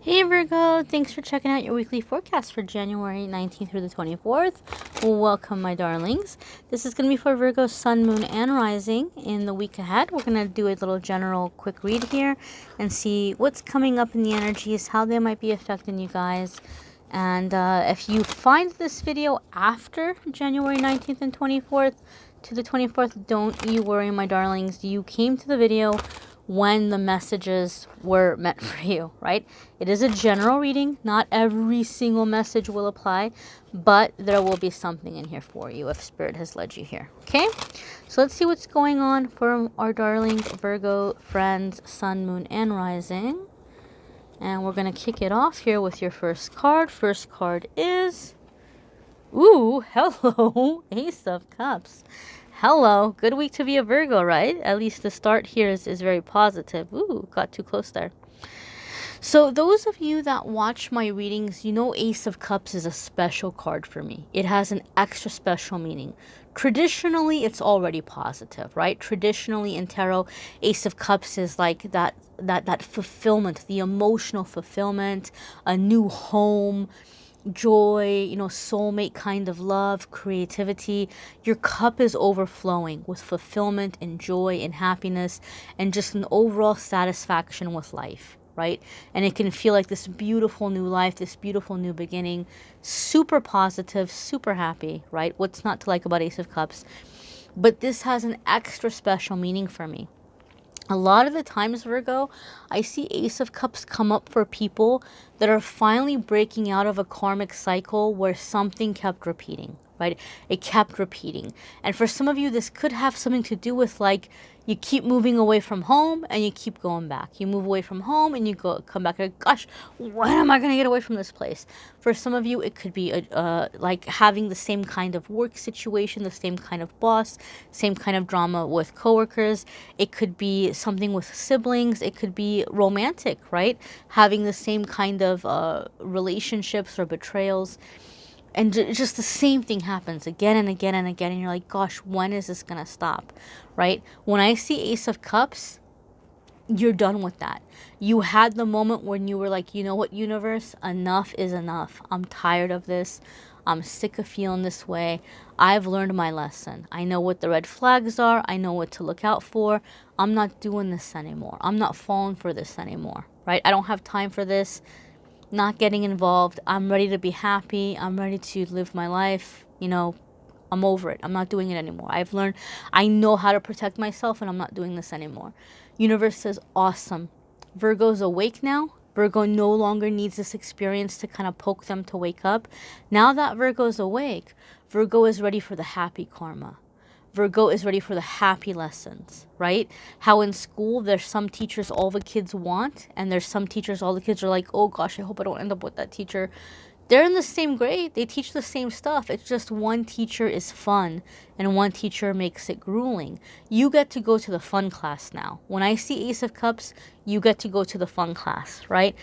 Hey Virgo, thanks for checking out your weekly forecast for January 19th through the 24th. Welcome, my darlings. This is going to be for Virgo, Sun, Moon, and Rising in the week ahead. We're going to do a little general quick read here and see what's coming up in the energies, how they might be affecting you guys. And if you find this video after January 19th and 24th to the 24th, don't you worry, my darlings. You came to the video when the messages were meant for you, right? It is a general reading. Not every single message will apply, but there will be something in here for you if Spirit has led you here, okay? So let's see what's going on for our darling Virgo friends, Sun, Moon, and Rising. And we're going to kick it off here with your first card. First card is, ooh, hello, Ace of Cups. Hello, good week to be a Virgo, right? At least the start here is very positive. Ooh, got too close there. So those of you that watch my readings, you know Ace of Cups is a special card for me. It has an extra special meaning. Traditionally, it's already positive, right? Traditionally in tarot, Ace of Cups is like that fulfillment, the emotional fulfillment, a new home, joy, soulmate kind of love, creativity. Your cup is overflowing with fulfillment and joy and happiness and just an overall satisfaction with life, right? And it can feel like this beautiful new life, this beautiful new beginning, super positive, super happy, right? What's not to like about Ace of Cups? But this has an extra special meaning for me. A lot of the times, Virgo, I see Ace of Cups come up for people that are finally breaking out of a karmic cycle where something kept repeating, right? It kept repeating. And for some of you, this could have something to do with like you keep moving away from home and you keep going back. You move away from home and you come back. And, gosh, when am I going to get away from this place? For some of you, it could be like having the same kind of work situation, the same kind of boss, same kind of drama with coworkers. It could be something with siblings. It could be romantic, right? Having the same kind of relationships or betrayals. And just the same thing happens again and again and again. And you're like, gosh, when is this going to stop? Right? When I see Ace of Cups, you're done with that. You had the moment when you were like, you know what, universe, enough is enough. I'm tired of this. I'm sick of feeling this way. I've learned my lesson. I know what the red flags are. I know what to look out for. I'm not doing this anymore. I'm not falling for this anymore. Right? I don't have time for this. Not getting involved. I'm ready to be happy. I'm ready to live my life. I'm over it. I'm not doing it anymore. I've learned, I know how to protect myself and I'm not doing this anymore. Universe says, awesome. Virgo's awake now. Virgo no longer needs this experience to kind of poke them to wake up. Now that Virgo's awake, Virgo is ready for the happy karma. Virgo is ready for the happy lessons, right? How in school, there's some teachers all the kids want, and there's some teachers all the kids are like, oh gosh, I hope I don't end up with that teacher. They're in the same grade. They teach the same stuff. It's just one teacher is fun and one teacher makes it grueling. You get to go to the fun class now. When I see Ace of Cups, you get to go to the fun class, right?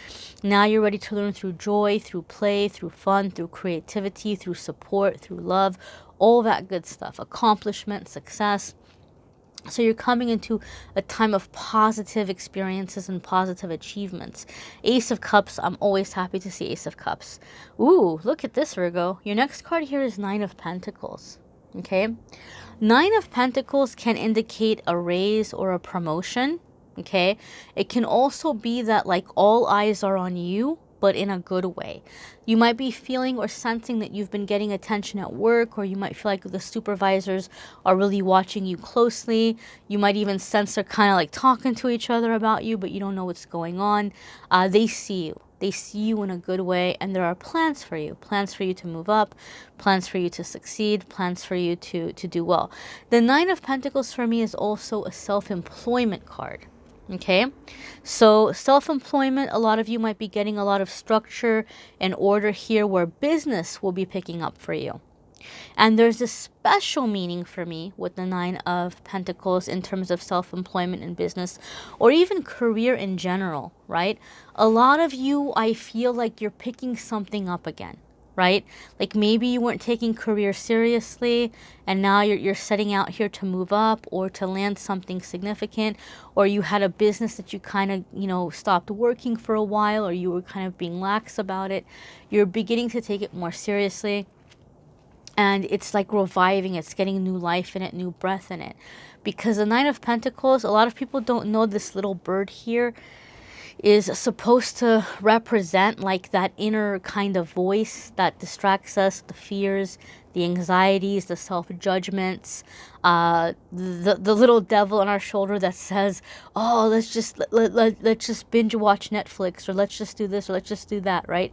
Now you're ready to learn through joy, through play, through fun, through creativity, through support, through love, all that good stuff, accomplishment, success. So you're coming into a time of positive experiences and positive achievements. Ace of Cups, I'm always happy to see Ace of Cups. Ooh, look at this, Virgo. Your next card here is Nine of Pentacles. Okay? Nine of Pentacles can indicate a raise or a promotion. Okay? It can also be that like all eyes are on you, but in a good way. You might be feeling or sensing that you've been getting attention at work, or you might feel like the supervisors are really watching you closely. You might even sense they're kind of like talking to each other about you, but you don't know what's going on. They see you. They see you in a good way, and there are plans for you to move up, plans for you to succeed, plans for you to do well. The Nine of Pentacles for me is also a self-employment card. Okay, so self-employment, a lot of you might be getting a lot of structure and order here where business will be picking up for you. And there's a special meaning for me with the Nine of Pentacles in terms of self-employment and business, or even career in general, right? A lot of you, I feel like you're picking something up again. right? Like maybe you weren't taking career seriously and now you're setting out here to move up or to land something significant, or you had a business that you kind of, stopped working for a while, or you were kind of being lax about it. You're beginning to take it more seriously, and it's like reviving, it's getting new life in it, new breath in it. Because the Nine of Pentacles, a lot of people don't know this little bird here is supposed to represent like that inner kind of voice that distracts us, the fears, the anxieties, the self-judgments, the little devil on our shoulder that says, oh, let's just binge watch Netflix, or let's just do this, or let's just do that, right?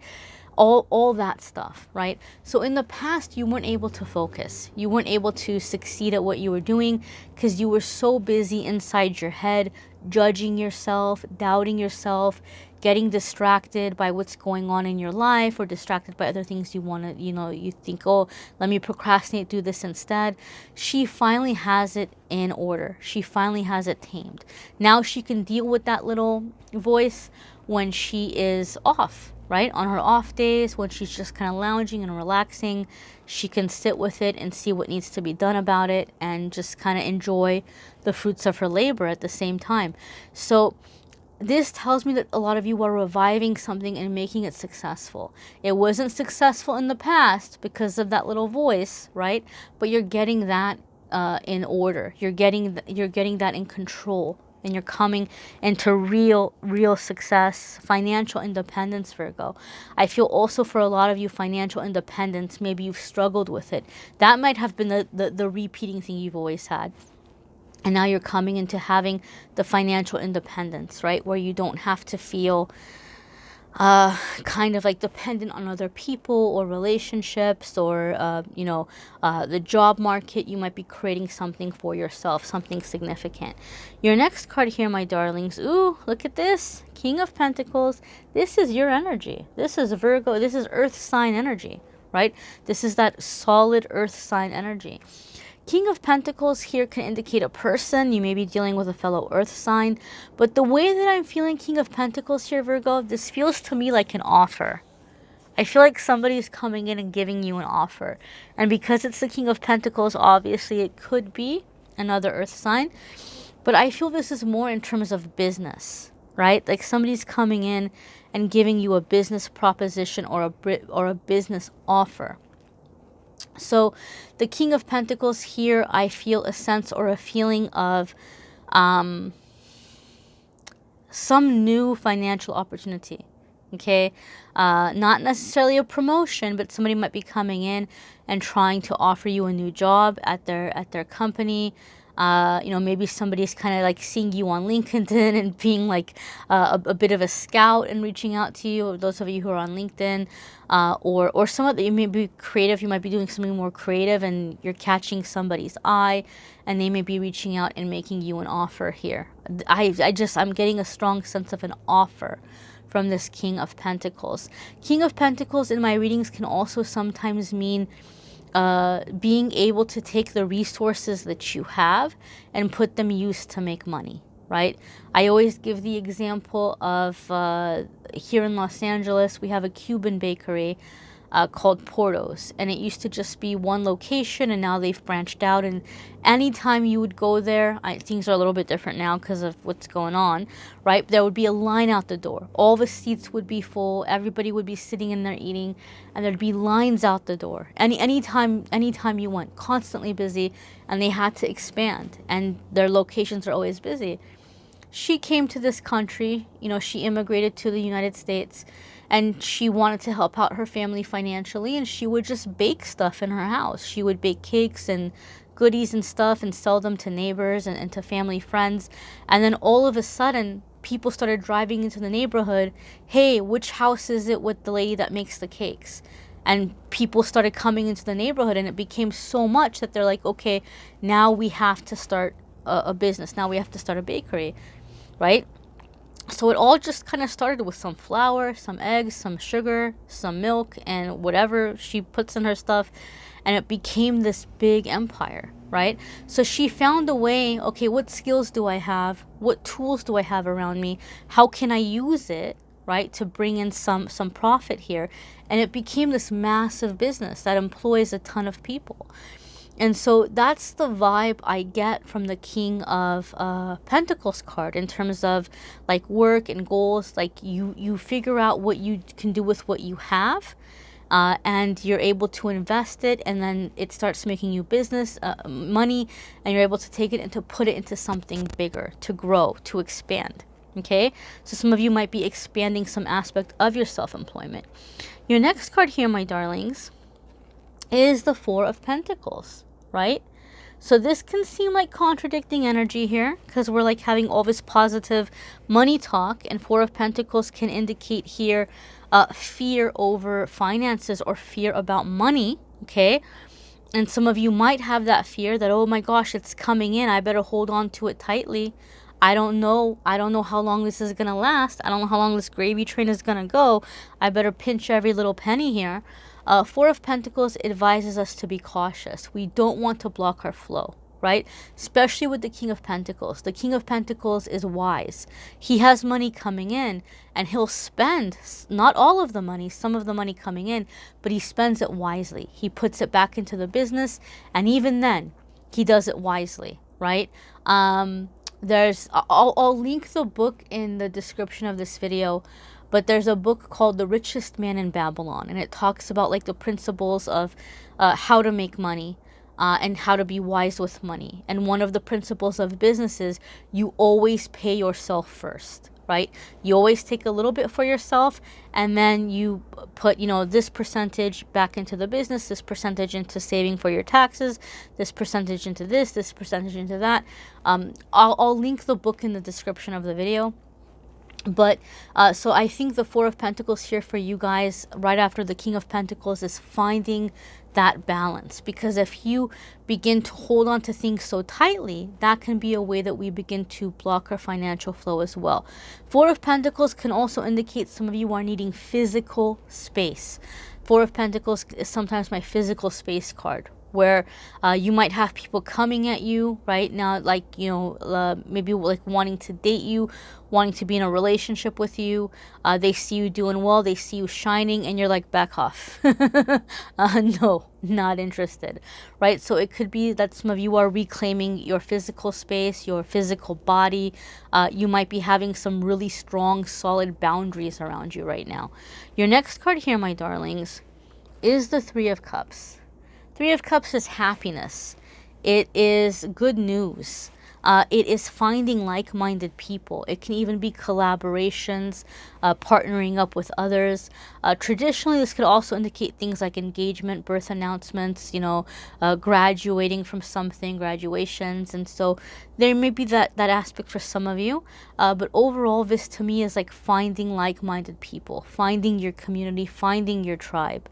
All that stuff, right? So in the past, you weren't able to focus. You weren't able to succeed at what you were doing because you were so busy inside your head, judging yourself, doubting yourself, getting distracted by what's going on in your life, or distracted by other things you want to, you think, oh, let me procrastinate, do this instead. She finally has it in order. She finally has it tamed. Now she can deal with that little voice when she is off, right? On her off days, when she's just kind of lounging and relaxing, she can sit with it and see what needs to be done about it and just kind of enjoy the fruits of her labor at the same time. So this tells me that a lot of you are reviving something and making it successful. It wasn't successful in the past because of that little voice, right? But you're getting that in order. You're getting that in control. And you're coming into real success, financial independence, Virgo. I feel also for a lot of you, financial independence, maybe you've struggled with it. That might have been the repeating thing you've always had. And now you're coming into having the financial independence, right? Where you don't have to feel kind of like dependent on other people or relationships, or the job market. You might be creating something for yourself, something significant. Your next card here, my darlings, ooh, look at this, King of Pentacles. This is your energy. This is Virgo. This is earth sign energy, right? This is that solid earth sign energy. King of Pentacles here can indicate a person. You may be dealing with a fellow earth sign. But the way that I'm feeling King of Pentacles here, Virgo, this feels to me like an offer. I feel like somebody's coming in and giving you an offer. And because it's the King of Pentacles, obviously it could be another earth sign. But I feel this is more in terms of business, right? Like somebody's coming in and giving you a business proposition or a business offer. So the King of Pentacles here, I feel a sense or a feeling of some new financial opportunity. Okay, not necessarily a promotion, but somebody might be coming in and trying to offer you a new job at their company. Maybe somebody's kind of like seeing you on LinkedIn and being like a bit of a scout and reaching out to you, or those of you who are on LinkedIn, or some of that you may be creative. You might be doing something more creative and you're catching somebody's eye and they may be reaching out and making you an offer here. I'm getting a strong sense of an offer from this King of Pentacles. King of Pentacles in my readings can also sometimes mean being able to take the resources that you have and put them used to make money, right? I always give the example of here in Los Angeles, we have a Cuban bakery called Porto's, and it used to just be one location, and now they've branched out. And anytime you would go there, things are a little bit different now because of what's going on, right? There would be a line out the door. All the seats would be full. Everybody would be sitting in there eating, and there'd be lines out the door. Anytime you went, constantly busy, and they had to expand, and their locations are always busy. She came to this country, she immigrated to the United States, and she wanted to help out her family financially, and she would just bake stuff in her house. She would bake cakes and goodies and stuff and sell them to neighbors and to family friends. And then all of a sudden, people started driving into the neighborhood. Hey, which house is it with the lady that makes the cakes? And people started coming into the neighborhood, and it became so much that they're like, okay, now we have to start a business. Now we have to start a bakery, right? So it all just kind of started with some flour, some eggs, some sugar, some milk, and whatever she puts in her stuff. And it became this big empire, right? So she found a way, okay, what skills do I have? What tools do I have around me? How can I use it, right, to bring in some profit here. And it became this massive business that employs a ton of people. And so that's the vibe I get from the King of Pentacles card in terms of like work and goals. Like you figure out what you can do with what you have, and you're able to invest it, and then it starts making you business money, and you're able to take it and to put it into something bigger, to grow, to expand. Okay, so some of you might be expanding some aspect of your self-employment. Your next card here, my darlings, is the Four of Pentacles, right? So this can seem like contradicting energy here because we're like having all this positive money talk, and Four of Pentacles can indicate here fear over finances or fear about money, okay? And some of you might have that fear that, oh my gosh, it's coming in, I better hold on to it tightly. I don't know how long this is going to last. I don't know how long this gravy train is going to go. I better pinch every little penny here. Four of Pentacles advises us to be cautious. We don't want to block our flow, right? Especially with the King of Pentacles. The King of Pentacles is wise. He has money coming in, and he'll spend not all of the money, some of the money coming in, but he spends it wisely. He puts it back into the business, and even then, he does it wisely, right? I'll link the book in the description of this video. But there's a book called The Richest Man in Babylon, and it talks about like the principles of how to make money and how to be wise with money. And one of the principles of business is you always pay yourself first, right? You always take a little bit for yourself, and then you put, this percentage back into the business, this percentage into saving for your taxes, this percentage into this percentage into that. I'll link the book in the description of the video. But so I think the Four of Pentacles here for you guys right after the King of Pentacles is finding that balance, because if you begin to hold on to things so tightly, that can be a way that we begin to block our financial flow as well. Four of Pentacles can also indicate some of you are needing physical space. Four of Pentacles is sometimes my physical space card, where you might have people coming at you right now, like, maybe like wanting to date you, wanting to be in a relationship with you. They see you doing well, they see you shining, and you're like, back off. No, not interested, right? So it could be that some of you are reclaiming your physical space, your physical body. You might be having some really strong, solid boundaries around you right now. Your next card here, my darlings, is the Three of Cups. Three of Cups is happiness. It is good news. It is finding like-minded people. It can even be collaborations, partnering up with others. Traditionally, this could also indicate things like engagement, birth announcements, graduating from something, graduations. And so there may be that aspect for some of you. But overall, this to me is like finding like-minded people, finding your community, finding your tribe.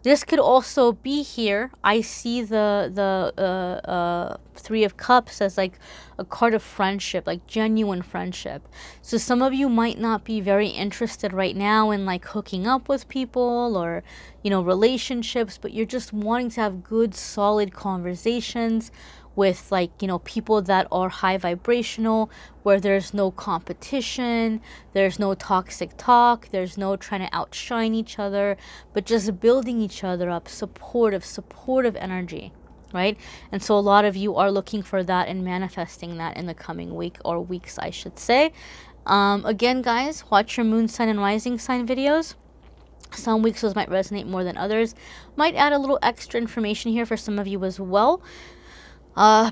This could also be here. I see the Three of Cups as like a card of friendship, like genuine friendship. So some of you might not be very interested right now in like hooking up with people or, relationships, but you're just wanting to have good, solid conversations with people that are high vibrational, where there's no competition, there's no toxic talk, there's no trying to outshine each other, but just building each other up, supportive energy, right? And so a lot of you are looking for that and manifesting that in the coming week, or weeks, I should say. Again, guys, watch your moon sign and rising sign videos. Some weeks those might resonate more than others. Might add a little extra information here for some of you as well.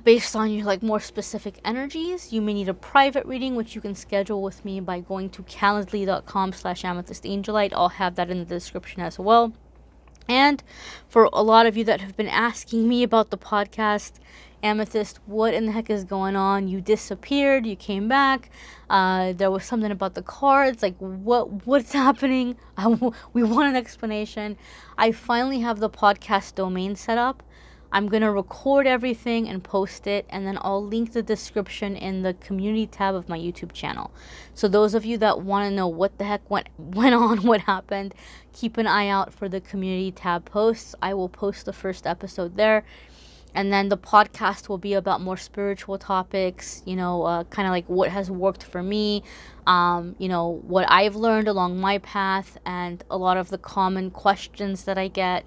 Based on your more specific energies. You may need a private reading, which you can schedule with me by going to calendly.com/amethystangelite. I'll have that in the description as well. And for a lot of you that have been asking me about the podcast, Amethyst, what in the heck is going on? You disappeared, you came back, there was something about the cards, what's happening? We want an explanation. I finally have the podcast domain set up. I'm going to record everything and post it, and then I'll link the description in the community tab of my YouTube channel. So those of you that want to know what the heck went on, what happened, keep an eye out for the community tab posts. I will post the first episode there. And then the podcast will be about more spiritual topics, kind of like what has worked for me, what I've learned along my path, and a lot of the common questions that I get.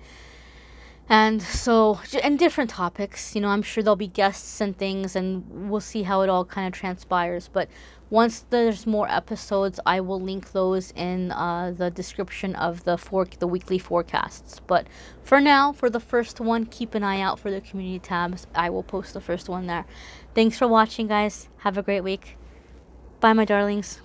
And so, and different topics, I'm sure there'll be guests and things, and we'll see how it all kind of transpires. But once there's more episodes, I will link those in the description of the weekly forecasts. But for now, for the first one, keep an eye out for the community tabs. I will post the first one there. Thanks for watching, guys. Have a great week. Bye, my darlings.